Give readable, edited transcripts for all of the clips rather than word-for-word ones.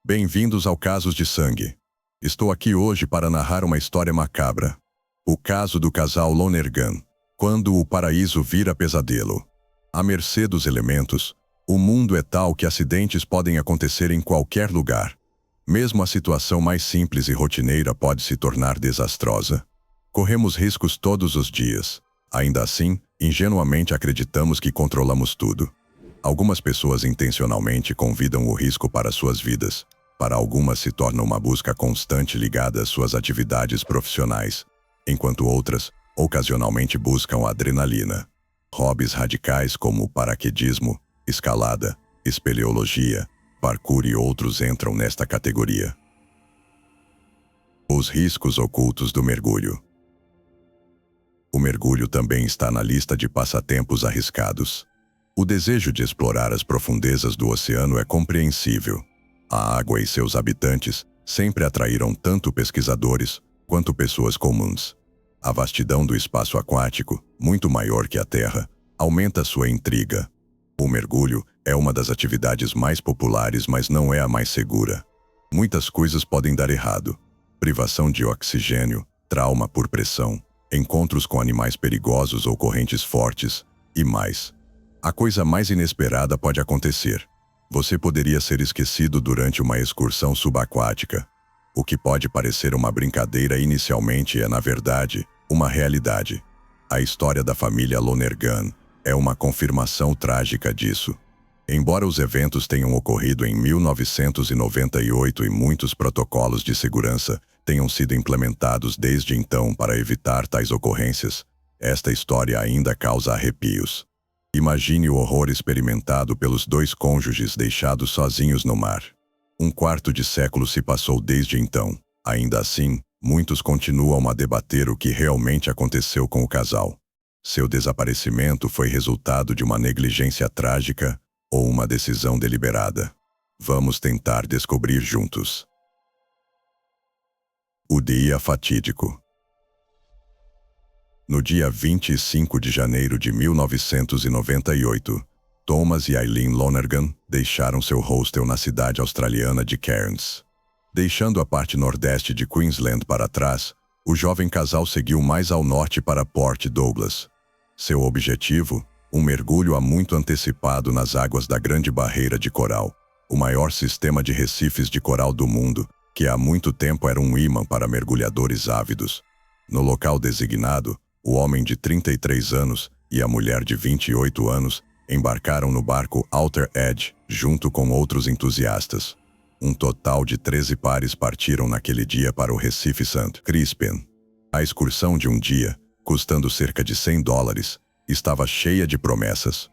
Bem-vindos ao Casos de Sangue. Estou aqui hoje para narrar uma história macabra. O caso do casal Lonergan. Quando o paraíso vira pesadelo. À mercê dos elementos, o mundo é tal que acidentes podem acontecer em qualquer lugar. Mesmo a situação mais simples e rotineira pode se tornar desastrosa. Corremos riscos todos os dias. Ainda assim, ingenuamente acreditamos que controlamos tudo. Algumas pessoas intencionalmente convidam o risco para suas vidas. Para algumas se torna uma busca constante ligada às suas atividades profissionais, enquanto outras, ocasionalmente buscam adrenalina. Hobbies radicais como paraquedismo, escalada, espeleologia, parkour e outros entram nesta categoria. Os riscos ocultos do mergulho. O mergulho também está na lista de passatempos arriscados. O desejo de explorar as profundezas do oceano é compreensível. A água e seus habitantes sempre atraíram tanto pesquisadores quanto pessoas comuns. A vastidão do espaço aquático, muito maior que a Terra, aumenta sua intriga. O mergulho é uma das atividades mais populares, mas não é a mais segura. Muitas coisas podem dar errado. Privação de oxigênio, trauma por pressão, encontros com animais perigosos ou correntes fortes, e mais. A coisa mais inesperada pode acontecer. Você poderia ser esquecido durante uma excursão subaquática. O que pode parecer uma brincadeira inicialmente é, na verdade, uma realidade. A história da família Lonergan é uma confirmação trágica disso. Embora os eventos tenham ocorrido em 1998 e muitos protocolos de segurança tenham sido implementados desde então para evitar tais ocorrências, esta história ainda causa arrepios. Imagine o horror experimentado pelos dois cônjuges deixados sozinhos no mar. Um quarto de século se passou desde então. Ainda assim, muitos continuam a debater o que realmente aconteceu com o casal. Seu desaparecimento foi resultado de uma negligência trágica ou uma decisão deliberada. Vamos tentar descobrir juntos. O dia fatídico. No dia 25 de janeiro de 1998, Thomas e Eileen Lonergan deixaram seu hostel na cidade australiana de Cairns. Deixando a parte nordeste de Queensland para trás, o jovem casal seguiu mais ao norte para Port Douglas. Seu objetivo? Um mergulho há muito antecipado nas águas da Grande Barreira de Coral, o maior sistema de recifes de coral do mundo, que há muito tempo era um imã para mergulhadores ávidos. No local designado, o homem de 33 anos e a mulher de 28 anos embarcaram no barco Outer Edge, junto com outros entusiastas. Um total de 13 pares partiram naquele dia para o Recife St. Crispin. A excursão de um dia, custando cerca de $100, estava cheia de promessas.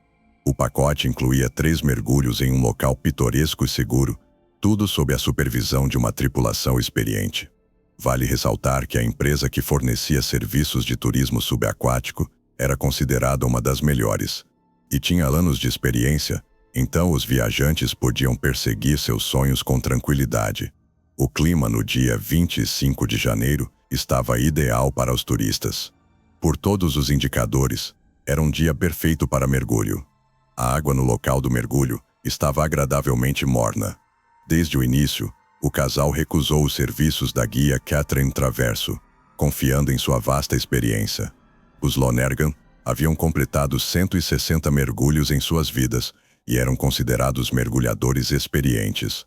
O pacote incluía 3 mergulhos em um local pitoresco e seguro, tudo sob a supervisão de uma tripulação experiente. Vale ressaltar que a empresa que fornecia serviços de turismo subaquático era considerada uma das melhores, e tinha anos de experiência, então os viajantes podiam perseguir seus sonhos com tranquilidade. O clima no dia 25 de janeiro estava ideal para os turistas. Por todos os indicadores, era um dia perfeito para mergulho. A água no local do mergulho estava agradavelmente morna. Desde o início, o casal recusou os serviços da guia Catherine Traverso, confiando em sua vasta experiência. Os Lonergan haviam completado 160 mergulhos em suas vidas e eram considerados mergulhadores experientes.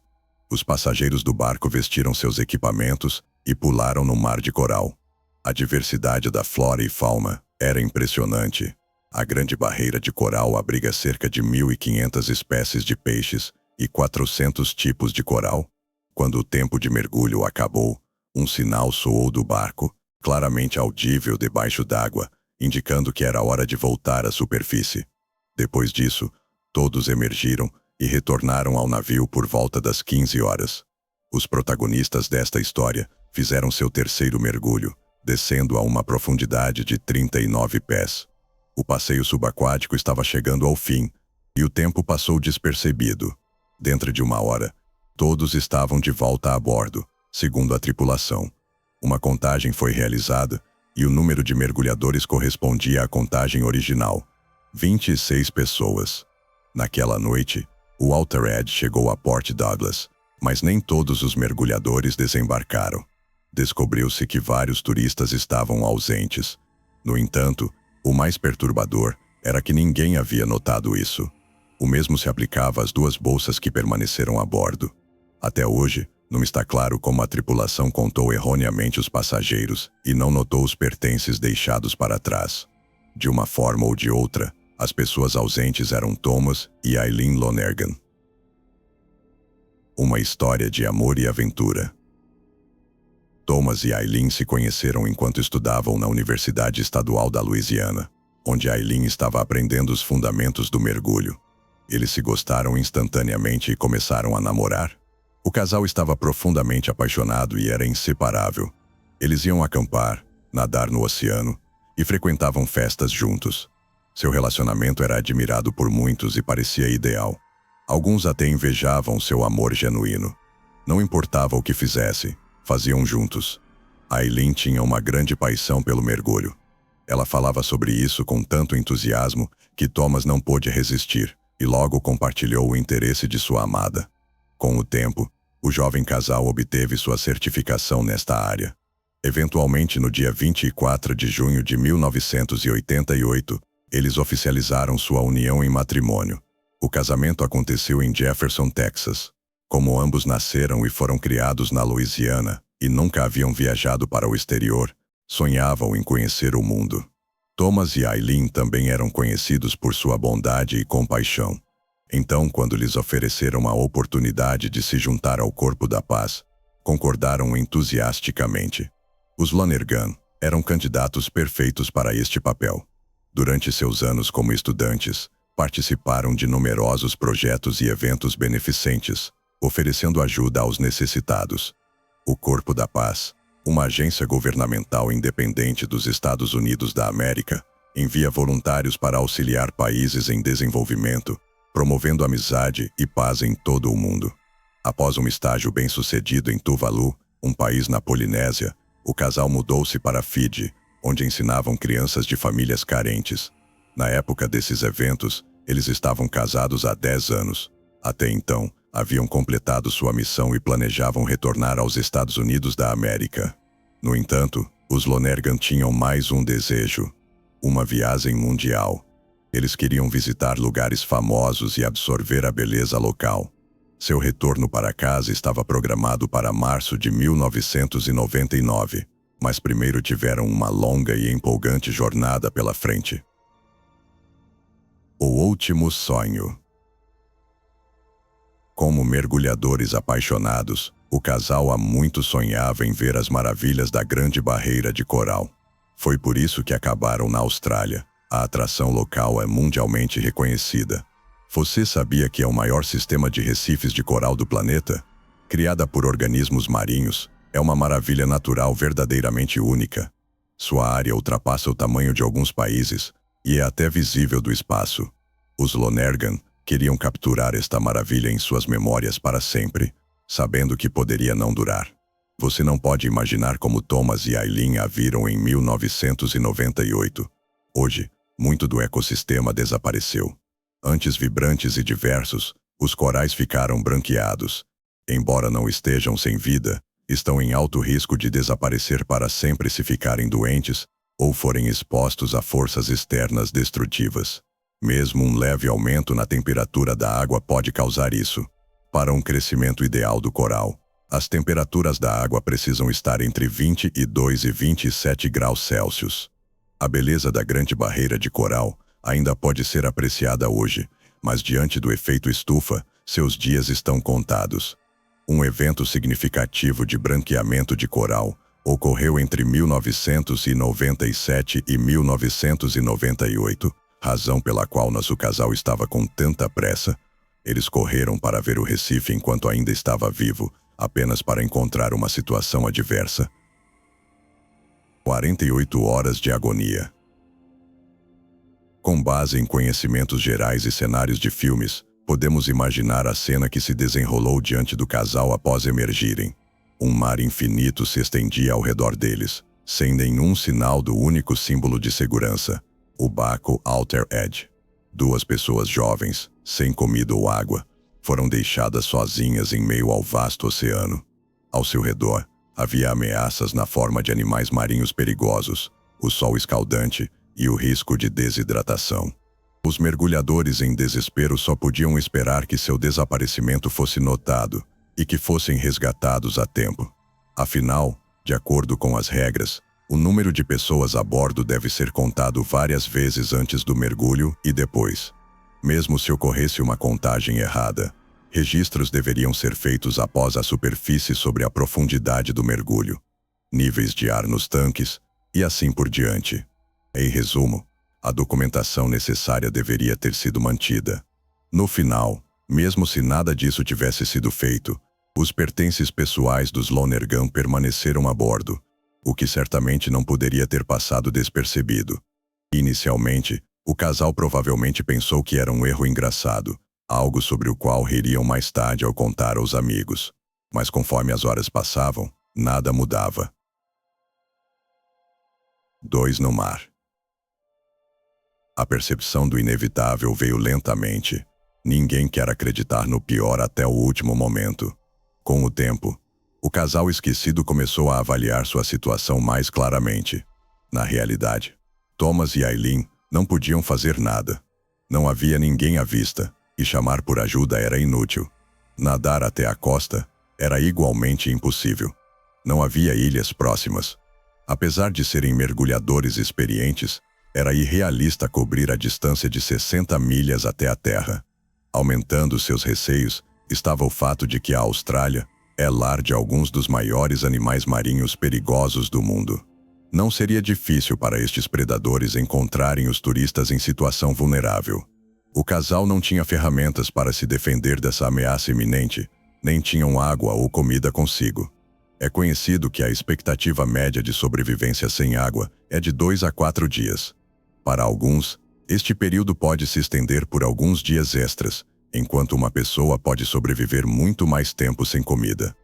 Os passageiros do barco vestiram seus equipamentos e pularam no mar de coral. A diversidade da flora e fauna era impressionante. A Grande Barreira de Coral abriga cerca de 1.500 espécies de peixes e 400 tipos de coral. Quando o tempo de mergulho acabou, um sinal soou do barco, claramente audível debaixo d'água, indicando que era hora de voltar à superfície. Depois disso, todos emergiram e retornaram ao navio por volta das 15 horas. Os protagonistas desta história fizeram seu terceiro mergulho, descendo a uma profundidade de 39 pés. O passeio subaquático estava chegando ao fim, e o tempo passou despercebido. Dentro de 1 hora, todos estavam de volta a bordo, segundo a tripulação. Uma contagem foi realizada, e o número de mergulhadores correspondia à contagem original: 26 pessoas. Naquela noite, o Outer Edge chegou a Port Douglas, Mas nem todos os mergulhadores desembarcaram. Descobriu-se que vários turistas estavam ausentes. No entanto, o mais perturbador era que ninguém havia notado isso. O mesmo se aplicava às 2 bolsas que permaneceram a bordo. Até hoje, não está claro como a tripulação contou erroneamente os passageiros e não notou os pertences deixados para trás. De uma forma ou de outra, as pessoas ausentes eram Thomas e Eileen Lonergan. Uma história de amor e aventura. Thomas e Eileen se conheceram enquanto estudavam na Universidade Estadual da Louisiana, onde Eileen estava aprendendo os fundamentos do mergulho. Eles se gostaram instantaneamente e começaram a namorar. O casal estava profundamente apaixonado e era inseparável. Eles iam acampar, nadar no oceano e frequentavam festas juntos. Seu relacionamento era admirado por muitos e parecia ideal. Alguns até invejavam seu amor genuíno. Não importava o que fizesse, faziam juntos. Eileen tinha uma grande paixão pelo mergulho. Ela falava sobre isso com tanto entusiasmo que Thomas não pôde resistir e logo compartilhou o interesse de sua amada. Com o tempo, o jovem casal obteve sua certificação nesta área. Eventualmente, no dia 24 de junho de 1988, eles oficializaram sua união em matrimônio. O casamento aconteceu em Jefferson, Texas. Como ambos nasceram e foram criados na Louisiana e nunca haviam viajado para o exterior, sonhavam em conhecer o mundo. Thomas e Eileen também eram conhecidos por sua bondade e compaixão. Então, quando lhes ofereceram a oportunidade de se juntar ao Corpo da Paz, concordaram entusiasticamente. Os Lonergan eram candidatos perfeitos para este papel. Durante seus anos como estudantes, participaram de numerosos projetos e eventos beneficentes, oferecendo ajuda aos necessitados. O Corpo da Paz, uma agência governamental independente dos Estados Unidos da América, envia voluntários para auxiliar países em desenvolvimento, promovendo amizade e paz em todo o mundo. Após um estágio bem-sucedido em Tuvalu, um país na Polinésia, o casal mudou-se para Fiji, onde ensinavam crianças de famílias carentes. Na época desses eventos, eles estavam casados há 10 anos. Até então, haviam completado sua missão e planejavam retornar aos Estados Unidos da América. No entanto, os Lonergan tinham mais um desejo: uma viagem mundial. Eles queriam visitar lugares famosos e absorver a beleza local. Seu retorno para casa estava programado para março de 1999, mas primeiro tiveram uma longa e empolgante jornada pela frente. O último sonho. Como mergulhadores apaixonados, o casal há muito sonhava em ver as maravilhas da Grande Barreira de Coral. Foi por isso que acabaram na Austrália. A atração local é mundialmente reconhecida. Você sabia que é o maior sistema de recifes de coral do planeta? Criada por organismos marinhos, é uma maravilha natural verdadeiramente única. Sua área ultrapassa o tamanho de alguns países e é até visível do espaço. Os Lonergan queriam capturar esta maravilha em suas memórias para sempre, sabendo que poderia não durar. Você não pode imaginar como Thomas e Eileen a viram em 1998. Hoje, muito do ecossistema desapareceu. Antes vibrantes e diversos, os corais ficaram branqueados. Embora não estejam sem vida, estão em alto risco de desaparecer para sempre se ficarem doentes ou forem expostos a forças externas destrutivas. Mesmo um leve aumento na temperatura da água pode causar isso. Para um crescimento ideal do coral, as temperaturas da água precisam estar entre 22 e 27 graus Celsius. A beleza da Grande Barreira de Coral ainda pode ser apreciada hoje, mas diante do efeito estufa, seus dias estão contados. Um evento significativo de branqueamento de coral ocorreu entre 1997 e 1998, razão pela qual nosso casal estava com tanta pressa. Eles correram para ver o Recife enquanto ainda estava vivo, apenas para encontrar uma situação adversa. 48 horas de agonia. Com base em conhecimentos gerais e cenários de filmes, podemos imaginar a cena que se desenrolou diante do casal após emergirem. Um mar infinito se estendia ao redor deles, sem nenhum sinal do único símbolo de segurança, o Baco Outer Edge. 2 pessoas jovens, sem comida ou água, foram deixadas sozinhas em meio ao vasto oceano. Ao seu redor, havia ameaças na forma de animais marinhos perigosos, o sol escaldante e o risco de desidratação. Os mergulhadores em desespero só podiam esperar que seu desaparecimento fosse notado e que fossem resgatados a tempo. Afinal, de acordo com as regras, o número de pessoas a bordo deve ser contado várias vezes antes do mergulho e depois. Mesmo se ocorresse uma contagem errada, registros deveriam ser feitos após a superfície sobre a profundidade do mergulho, níveis de ar nos tanques e assim por diante. Em resumo, a documentação necessária deveria ter sido mantida. No final, mesmo se nada disso tivesse sido feito, os pertences pessoais dos Lonergan permaneceram a bordo, o que certamente não poderia ter passado despercebido. Inicialmente, o casal provavelmente pensou que era um erro engraçado, algo sobre o qual ririam mais tarde ao contar aos amigos. Mas conforme as horas passavam, nada mudava. 2 no mar. A percepção do inevitável veio lentamente. Ninguém quer acreditar no pior até o último momento. Com o tempo, o casal esquecido começou a avaliar sua situação mais claramente. Na realidade, Thomas e Aileen não podiam fazer nada. Não havia ninguém à vista, e chamar por ajuda era inútil. Nadar até a costa era igualmente impossível. Não havia ilhas próximas. Apesar de serem mergulhadores experientes, era irrealista cobrir a distância de 60 milhas até a terra. Aumentando seus receios, estava o fato de que a Austrália é lar de alguns dos maiores animais marinhos perigosos do mundo. Não seria difícil para estes predadores encontrarem os turistas em situação vulnerável. O casal não tinha ferramentas para se defender dessa ameaça iminente, nem tinham água ou comida consigo. É conhecido que a expectativa média de sobrevivência sem água é de 2 a 4 dias. Para alguns, este período pode se estender por alguns dias extras, enquanto uma pessoa pode sobreviver muito mais tempo sem comida.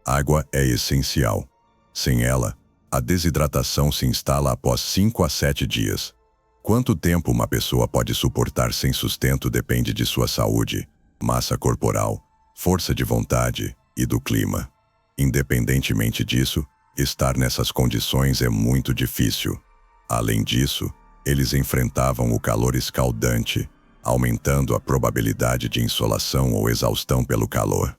Água é essencial. Sem ela, a desidratação se instala após 5 a 7 dias. Quanto tempo uma pessoa pode suportar sem sustento depende de sua saúde, massa corporal, força de vontade e do clima. Independentemente disso, estar nessas condições é muito difícil. Além disso, eles enfrentavam o calor escaldante, aumentando a probabilidade de insolação ou exaustão pelo calor.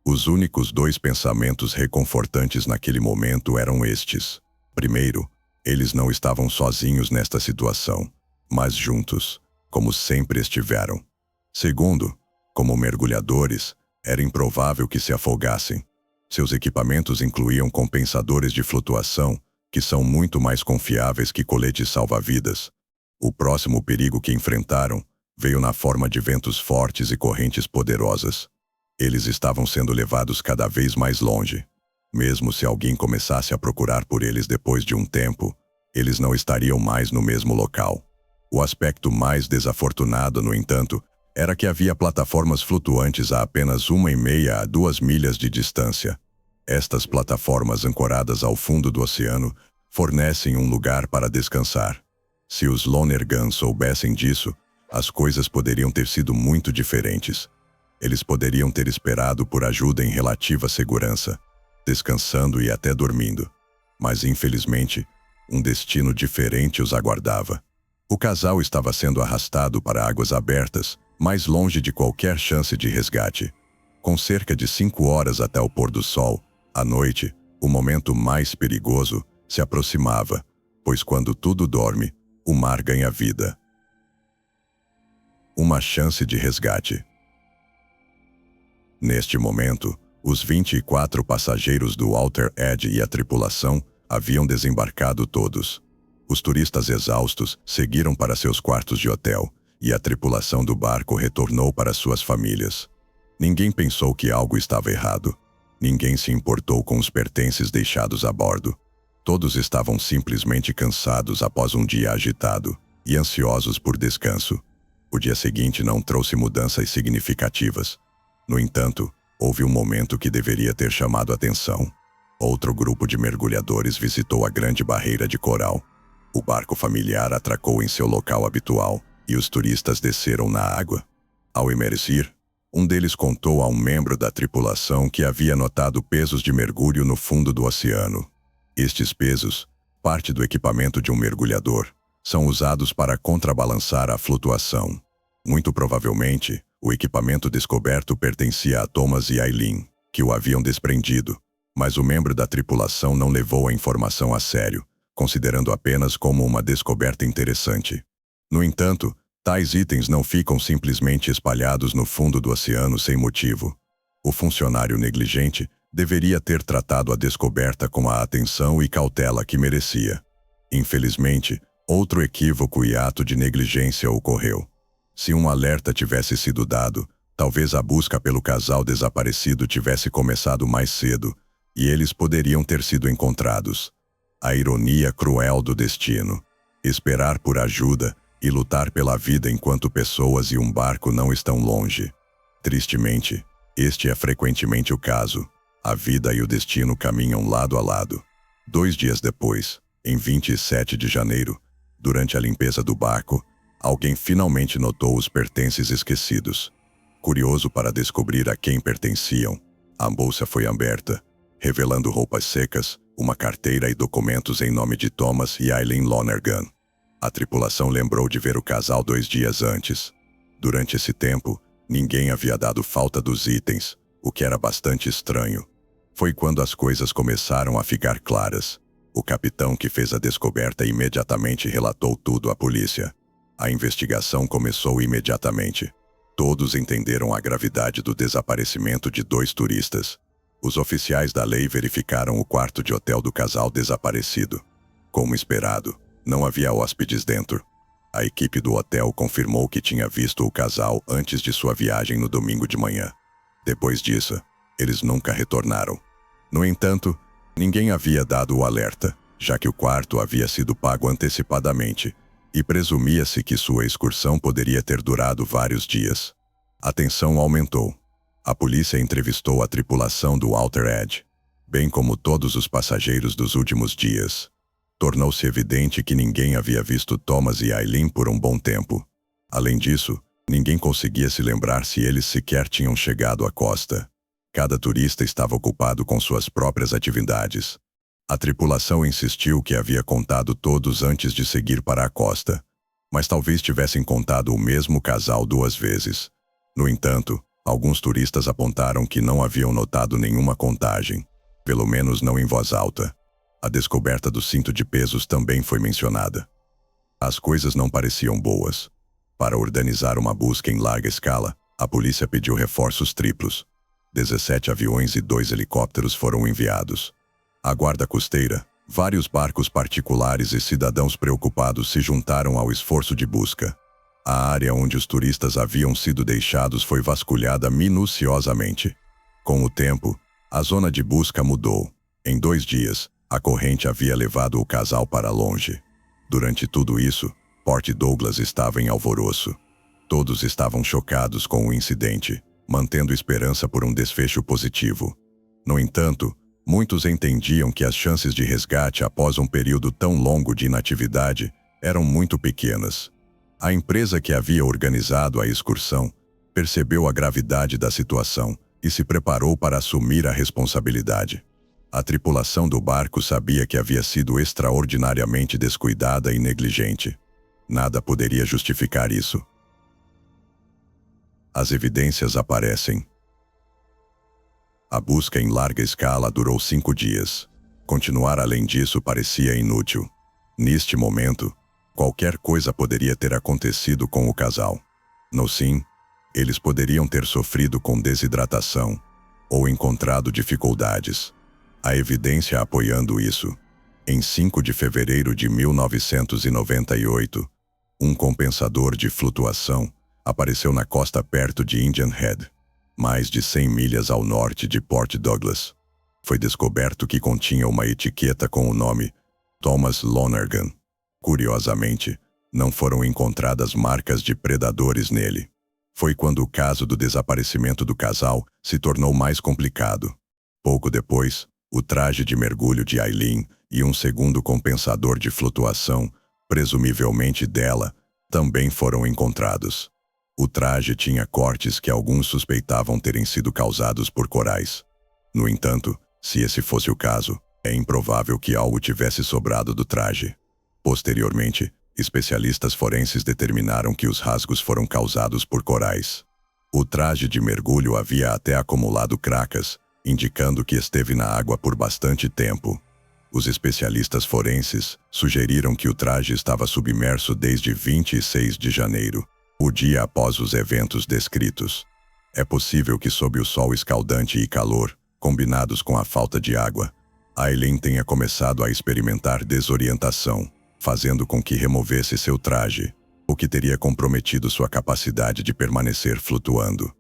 Os únicos 2 pensamentos reconfortantes naquele momento eram estes. Primeiro, eles não estavam sozinhos nesta situação, mas juntos, como sempre estiveram. Segundo, como mergulhadores, era improvável que se afogassem. Seus equipamentos incluíam compensadores de flutuação, que são muito mais confiáveis que coletes salva-vidas. O próximo perigo que enfrentaram veio na forma de ventos fortes e correntes poderosas. Eles estavam sendo levados cada vez mais longe. Mesmo se alguém começasse a procurar por eles depois de um tempo, eles não estariam mais no mesmo local. O aspecto mais desafortunado, no entanto, era que havia plataformas flutuantes a apenas 1,5 a 2 milhas de distância. Estas plataformas ancoradas ao fundo do oceano fornecem um lugar para descansar. Se os Lonergan soubessem disso, as coisas poderiam ter sido muito diferentes. Eles poderiam ter esperado por ajuda em relativa segurança, descansando e até dormindo. Mas, infelizmente, um destino diferente os aguardava. O casal estava sendo arrastado para águas abertas, mais longe de qualquer chance de resgate. Com cerca de 5 horas até o pôr do sol, à noite, o momento mais perigoso se aproximava, pois quando tudo dorme, o mar ganha vida. Uma chance de resgate. Neste momento, os 24 passageiros do Outer Edge e a tripulação haviam desembarcado todos. Os turistas exaustos seguiram para seus quartos de hotel, e a tripulação do barco retornou para suas famílias. Ninguém pensou que algo estava errado. Ninguém se importou com os pertences deixados a bordo. Todos estavam simplesmente cansados após um dia agitado, e ansiosos por descanso. O dia seguinte não trouxe mudanças significativas. No entanto, houve um momento que deveria ter chamado atenção. Outro grupo de mergulhadores visitou a grande barreira de coral. O barco familiar atracou em seu local habitual, e os turistas desceram na água. Ao emergir, Um deles contou a um membro da tripulação que havia notado pesos de mergulho no fundo do oceano. Estes pesos, parte do equipamento de um mergulhador, são usados para contrabalançar a flutuação. Muito provavelmente, o equipamento descoberto pertencia a Thomas e Eileen, que o haviam desprendido, mas o membro da tripulação não levou a informação a sério, considerando apenas como uma descoberta interessante. No entanto, tais itens não ficam simplesmente espalhados no fundo do oceano sem motivo. O funcionário negligente deveria ter tratado a descoberta com a atenção e cautela que merecia. Infelizmente, outro equívoco e ato de negligência ocorreu. Se um alerta tivesse sido dado, talvez a busca pelo casal desaparecido tivesse começado mais cedo, e eles poderiam ter sido encontrados. A ironia cruel do destino. Esperar por ajuda e lutar pela vida enquanto pessoas e um barco não estão longe. Tristemente, este é frequentemente o caso. A vida e o destino caminham lado a lado. 2 dias depois, em 27 de janeiro, durante a limpeza do barco, alguém finalmente notou os pertences esquecidos. Curioso para descobrir a quem pertenciam, a bolsa foi aberta, revelando roupas secas, uma carteira e documentos em nome de Thomas e Eileen Lonergan. A tripulação lembrou de ver o casal 2 dias antes. Durante esse tempo, ninguém havia dado falta dos itens, o que era bastante estranho. Foi quando as coisas começaram a ficar claras. O capitão que fez a descoberta imediatamente relatou tudo à polícia. A investigação começou imediatamente. Todos entenderam a gravidade do desaparecimento de 2 turistas. Os oficiais da lei verificaram o quarto de hotel do casal desaparecido. Como esperado, não havia hóspedes dentro. A equipe do hotel confirmou que tinha visto o casal antes de sua viagem no domingo de manhã. Depois disso, eles nunca retornaram. No entanto, ninguém havia dado o alerta, já que o quarto havia sido pago antecipadamente, e presumia-se que sua excursão poderia ter durado vários dias. A tensão aumentou. A polícia entrevistou a tripulação do Outer Edge, bem como todos os passageiros dos últimos dias. Tornou-se evidente que ninguém havia visto Thomas e Eileen por um bom tempo. Além disso, ninguém conseguia se lembrar se eles sequer tinham chegado à costa. Cada turista estava ocupado com suas próprias atividades. A tripulação insistiu que havia contado todos antes de seguir para a costa, mas talvez tivessem contado o mesmo casal 2 vezes. No entanto, alguns turistas apontaram que não haviam notado nenhuma contagem, pelo menos não em voz alta. A descoberta do cinto de pesos também foi mencionada. As coisas não pareciam boas. Para organizar uma busca em larga escala, a polícia pediu reforços triplos. 17 aviões e 2 helicópteros foram enviados. A guarda costeira, vários barcos particulares e cidadãos preocupados se juntaram ao esforço de busca. A área onde os turistas haviam sido deixados foi vasculhada minuciosamente. Com o tempo, a zona de busca mudou. Em 2 dias, a corrente havia levado o casal para longe. Durante tudo isso, Port Douglas estava em alvoroço. Todos estavam chocados com o incidente, mantendo esperança por um desfecho positivo. No entanto, muitos entendiam que as chances de resgate após um período tão longo de inatividade eram muito pequenas. A empresa que havia organizado a excursão percebeu a gravidade da situação e se preparou para assumir a responsabilidade. A tripulação do barco sabia que havia sido extraordinariamente descuidada e negligente. Nada poderia justificar isso. As evidências aparecem. A busca em larga escala durou 5 dias. Continuar além disso parecia inútil. Neste momento, qualquer coisa poderia ter acontecido com o casal. No fim, eles poderiam ter sofrido com desidratação ou encontrado dificuldades. A evidência apoiando isso. Em 5 de fevereiro de 1998, um compensador de flutuação apareceu na costa perto de Indian Head, mais de 100 milhas ao norte de Port Douglas. Foi descoberto que continha uma etiqueta com o nome Thomas Lonergan. Curiosamente, não foram encontradas marcas de predadores nele. Foi quando o caso do desaparecimento do casal se tornou mais complicado. Pouco depois, o traje de mergulho de Eileen e um segundo compensador de flutuação, presumivelmente dela, também foram encontrados. O traje tinha cortes que alguns suspeitavam terem sido causados por corais. No entanto, se esse fosse o caso, é improvável que algo tivesse sobrado do traje. Posteriormente, especialistas forenses determinaram que os rasgos foram causados por corais. O traje de mergulho havia até acumulado cracas, indicando que esteve na água por bastante tempo. Os especialistas forenses sugeriram que o traje estava submerso desde 26 de janeiro, o dia após os eventos descritos. É possível que, sob o sol escaldante e calor, combinados com a falta de água, Aileen tenha começado a experimentar desorientação, fazendo com que removesse seu traje, o que teria comprometido sua capacidade de permanecer flutuando.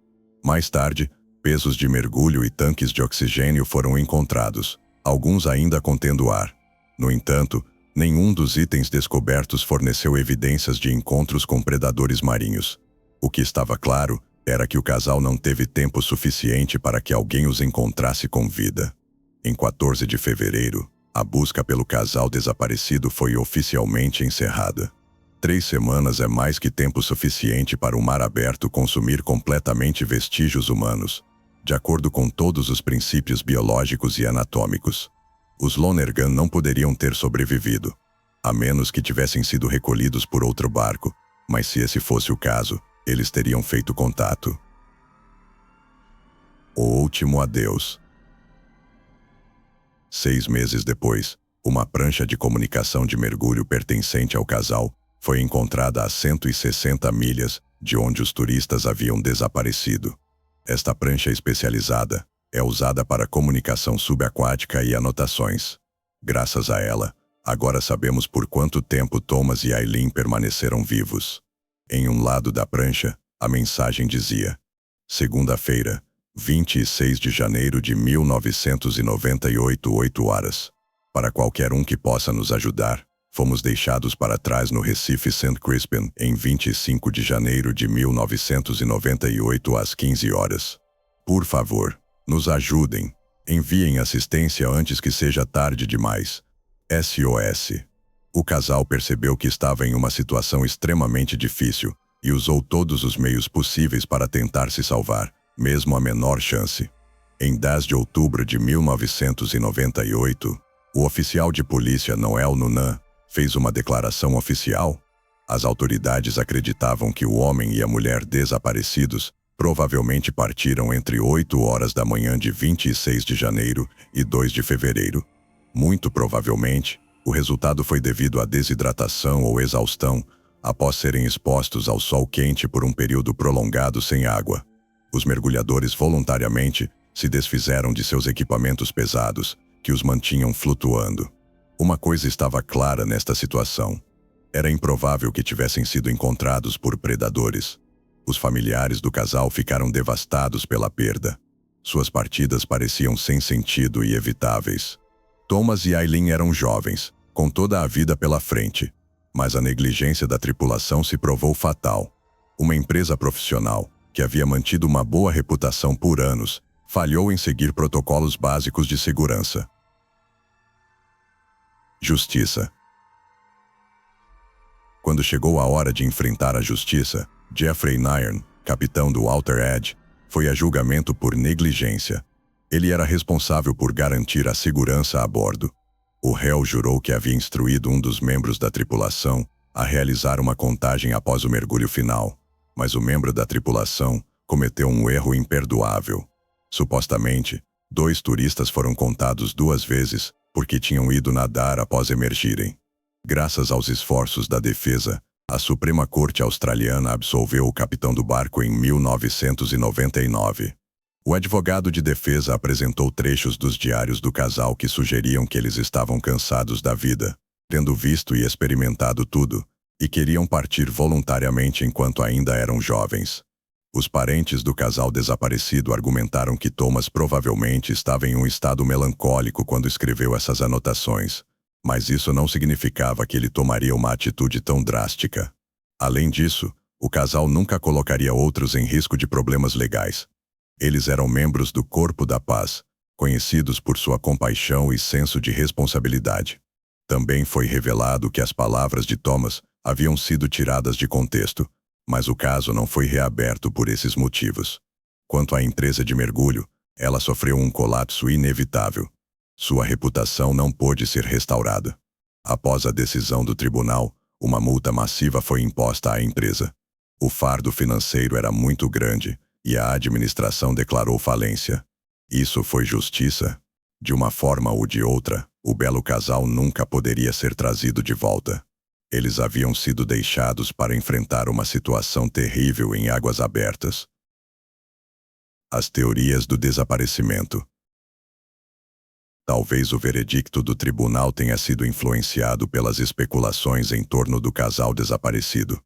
Mais tarde, pesos de mergulho e tanques de oxigênio foram encontrados, alguns ainda contendo ar. No entanto, nenhum dos itens descobertos forneceu evidências de encontros com predadores marinhos. O que estava claro era que o casal não teve tempo suficiente para que alguém os encontrasse com vida. Em 14 de fevereiro, a busca pelo casal desaparecido foi oficialmente encerrada. 3 semanas é mais que tempo suficiente para o mar aberto consumir completamente vestígios humanos, de acordo com todos os princípios biológicos e anatômicos. Os Lonergan não poderiam ter sobrevivido, a menos que tivessem sido recolhidos por outro barco, mas se esse fosse o caso, eles teriam feito contato. O último adeus. 6 meses depois, uma prancha de comunicação de mergulho pertencente ao casal foi encontrada a 160 milhas de onde os turistas haviam desaparecido. Esta prancha especializada é usada para comunicação subaquática e anotações. Graças a ela, agora sabemos por quanto tempo Thomas e Aileen permaneceram vivos. Em um lado da prancha, a mensagem dizia: segunda-feira, 26 de janeiro de 1998, 8 horas. Para qualquer um que possa nos ajudar, fomos deixados para trás no Recife St. Crispin em 25 de janeiro de 1998 às 15 horas. Por favor, nos ajudem. Enviem assistência antes que seja tarde demais. SOS. O casal percebeu que estava em uma situação extremamente difícil e usou todos os meios possíveis para tentar se salvar, mesmo a menor chance. Em 10 de outubro de 1998, o oficial de polícia Noel Nunan fez uma declaração oficial. As autoridades acreditavam que o homem e a mulher desaparecidos provavelmente partiram entre 8 horas da manhã de 26 de janeiro e 2 de fevereiro. Muito provavelmente, o resultado foi devido à desidratação ou exaustão após serem expostos ao sol quente por um período prolongado sem água. Os mergulhadores voluntariamente se desfizeram de seus equipamentos pesados, que os mantinham flutuando. Uma coisa estava clara nesta situação. Era improvável que tivessem sido encontrados por predadores. Os familiares do casal ficaram devastados pela perda. Suas partidas pareciam sem sentido e evitáveis. Thomas e Aileen eram jovens, com toda a vida pela frente, mas a negligência da tripulação se provou fatal. Uma empresa profissional, que havia mantido uma boa reputação por anos, falhou em seguir protocolos básicos de segurança. Justiça. Quando chegou a hora de enfrentar a justiça, Jeffrey Nairn, capitão do Outer Edge, foi a julgamento por negligência. Ele era responsável por garantir a segurança a bordo. O réu jurou que havia instruído um dos membros da tripulação a realizar uma contagem após o mergulho final, mas o membro da tripulação cometeu um erro imperdoável. Supostamente, 2 turistas foram contados 2 vezes porque tinham ido nadar após emergirem. Graças aos esforços da defesa, a Suprema Corte Australiana absolveu o capitão do barco em 1999. O advogado de defesa apresentou trechos dos diários do casal que sugeriam que eles estavam cansados da vida, tendo visto e experimentado tudo, e queriam partir voluntariamente enquanto ainda eram jovens. Os parentes do casal desaparecido argumentaram que Thomas provavelmente estava em um estado melancólico quando escreveu essas anotações, mas isso não significava que ele tomaria uma atitude tão drástica. Além disso, o casal nunca colocaria outros em risco de problemas legais. Eles eram membros do Corpo da Paz, conhecidos por sua compaixão e senso de responsabilidade. Também foi revelado que as palavras de Thomas haviam sido tiradas de contexto, Mas o caso não foi reaberto por esses motivos. Quanto à empresa de mergulho, ela sofreu um colapso inevitável. Sua reputação não pôde ser restaurada. Após a decisão do tribunal, uma multa massiva foi imposta à empresa. O fardo financeiro era muito grande e a administração declarou falência. Isso foi justiça? De uma forma ou de outra, o belo casal nunca poderia ser trazido de volta. Eles haviam sido deixados para enfrentar uma situação terrível em águas abertas. As teorias do desaparecimento. Talvez o veredicto do tribunal tenha sido influenciado pelas especulações em torno do casal desaparecido.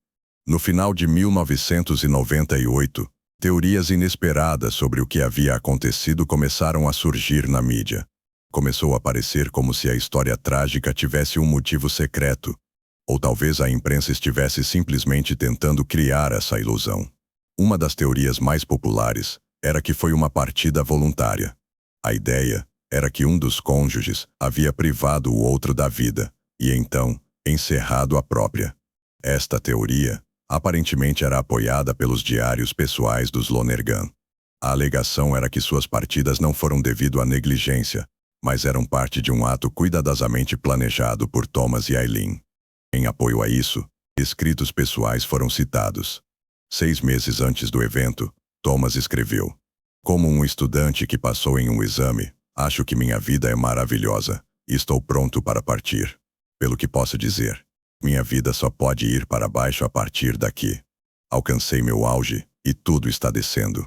No final de 1998, teorias inesperadas sobre o que havia acontecido começaram a surgir na mídia. Começou a parecer como se a história trágica tivesse um motivo secreto, ou talvez a imprensa estivesse simplesmente tentando criar essa ilusão. Uma das teorias mais populares era que foi uma partida voluntária. A ideia era que um dos cônjuges havia privado o outro da vida, e então, encerrado a própria. Esta teoria, aparentemente era apoiada pelos diários pessoais dos Lonergan. A alegação era que suas partidas não foram devido à negligência, mas eram parte de um ato cuidadosamente planejado por Thomas e Aileen. Em apoio a isso, escritos pessoais foram citados. 6 meses antes do evento, Thomas escreveu: "Como um estudante que passou em um exame, acho que minha vida é maravilhosa, e estou pronto para partir. Pelo que posso dizer, minha vida só pode ir para baixo a partir daqui. Alcancei meu auge, e tudo está descendo."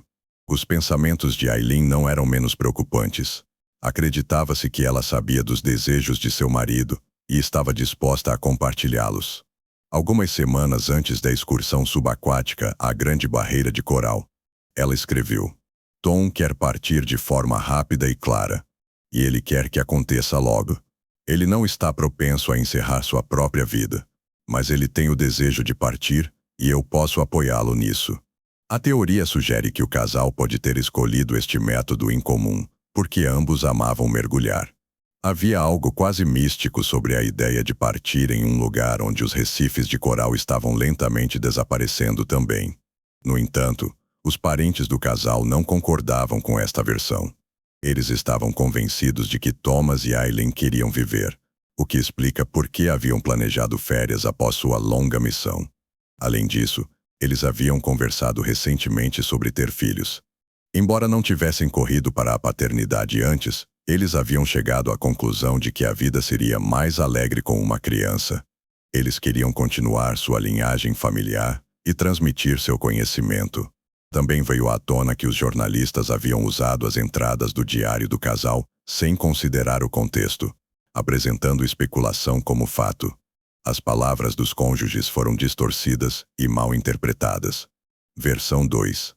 Os pensamentos de Aileen não eram menos preocupantes. Acreditava-se que ela sabia dos desejos de seu marido e estava disposta a compartilhá-los. Algumas semanas antes da excursão subaquática à Grande Barreira de Coral, ela escreveu: "Tom quer partir de forma rápida e clara, e ele quer que aconteça logo. Ele não está propenso a encerrar sua própria vida, mas ele tem o desejo de partir, e eu posso apoiá-lo nisso." A teoria sugere que o casal pode ter escolhido este método incomum, porque ambos amavam mergulhar. Havia algo quase místico sobre a ideia de partir em um lugar onde os recifes de coral estavam lentamente desaparecendo também. No entanto, os parentes do casal não concordavam com esta versão. Eles estavam convencidos de que Thomas e Aileen queriam viver, o que explica por que haviam planejado férias após sua longa missão. Além disso, eles haviam conversado recentemente sobre ter filhos. Embora não tivessem corrido para a paternidade antes, eles haviam chegado à conclusão de que a vida seria mais alegre com uma criança. Eles queriam continuar sua linhagem familiar e transmitir seu conhecimento. Também veio à tona que os jornalistas haviam usado as entradas do diário do casal sem considerar o contexto, apresentando especulação como fato. As palavras dos cônjuges foram distorcidas e mal interpretadas. Versão 2.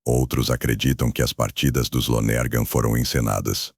Outros acreditam que as partidas dos Lonergan foram encenadas.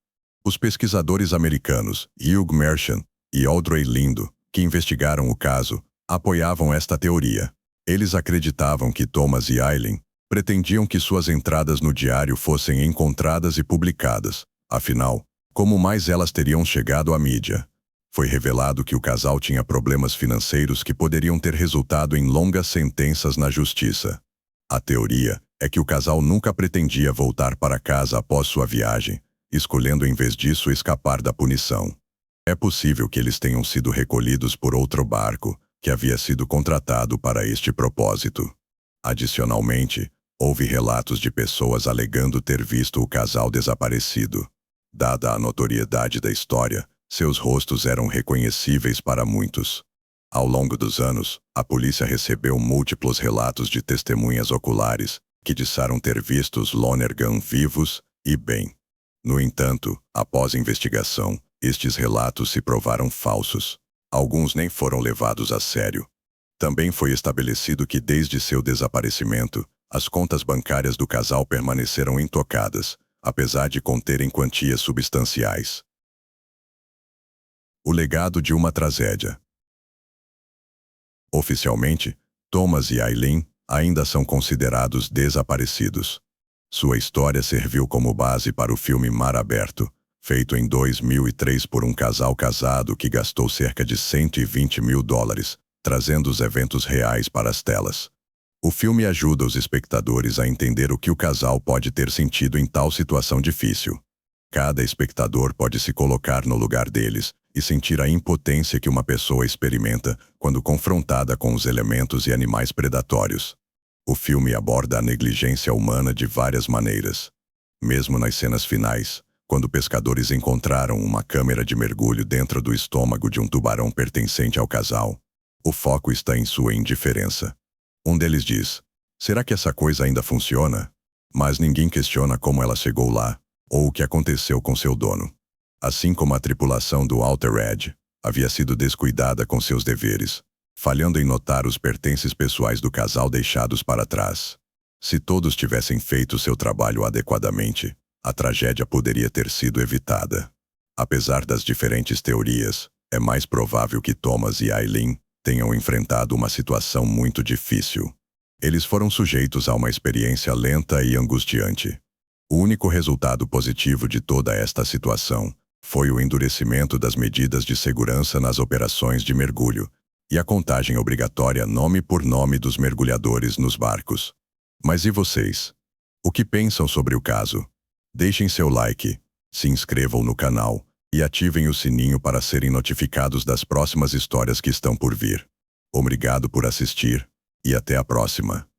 Os pesquisadores americanos Hugh Mershon e Audrey Lindo, que investigaram o caso, apoiavam esta teoria. Eles acreditavam que Thomas e Aileen pretendiam que suas entradas no diário fossem encontradas e publicadas. Afinal, como mais elas teriam chegado à mídia? Foi revelado que o casal tinha problemas financeiros que poderiam ter resultado em longas sentenças na justiça. A teoria é que o casal nunca pretendia voltar para casa após sua viagem, escolhendo em vez disso escapar da punição. É possível que eles tenham sido recolhidos por outro barco, que havia sido contratado para este propósito. Adicionalmente, houve relatos de pessoas alegando ter visto o casal desaparecido. Dada a notoriedade da história, seus rostos eram reconhecíveis para muitos. Ao longo dos anos, a polícia recebeu múltiplos relatos de testemunhas oculares que disseram ter visto os Lonergan vivos e bem. No entanto, após investigação, estes relatos se provaram falsos. Alguns nem foram levados a sério. Também foi estabelecido que desde seu desaparecimento, as contas bancárias do casal permaneceram intocadas, apesar de conterem quantias substanciais. O legado de uma tragédia. Oficialmente, Thomas e Aileen ainda são considerados desaparecidos. Sua história serviu como base para o filme Mar Aberto, feito em 2003 por um casal casado que gastou cerca de $120 mil, trazendo os eventos reais para as telas. O filme ajuda os espectadores a entender o que o casal pode ter sentido em tal situação difícil. Cada espectador pode se colocar no lugar deles e sentir a impotência que uma pessoa experimenta quando confrontada com os elementos e animais predatórios. O filme aborda a negligência humana de várias maneiras. Mesmo nas cenas finais, quando pescadores encontraram uma câmera de mergulho dentro do estômago de um tubarão pertencente ao casal, o foco está em sua indiferença. Um deles diz: será que essa coisa ainda funciona? Mas ninguém questiona como ela chegou lá, ou o que aconteceu com seu dono. Assim como a tripulação do Outer Edge havia sido descuidada com seus deveres, falhando em notar os pertences pessoais do casal deixados para trás. Se todos tivessem feito seu trabalho adequadamente, a tragédia poderia ter sido evitada. Apesar das diferentes teorias, é mais provável que Thomas e Aileen tenham enfrentado uma situação muito difícil. Eles foram sujeitos a uma experiência lenta e angustiante. O único resultado positivo de toda esta situação foi o endurecimento das medidas de segurança nas operações de mergulho e a contagem obrigatória nome por nome dos mergulhadores nos barcos. Mas e vocês? O que pensam sobre o caso? Deixem seu like, se inscrevam no canal e ativem o sininho para serem notificados das próximas histórias que estão por vir. Obrigado por assistir e até a próxima.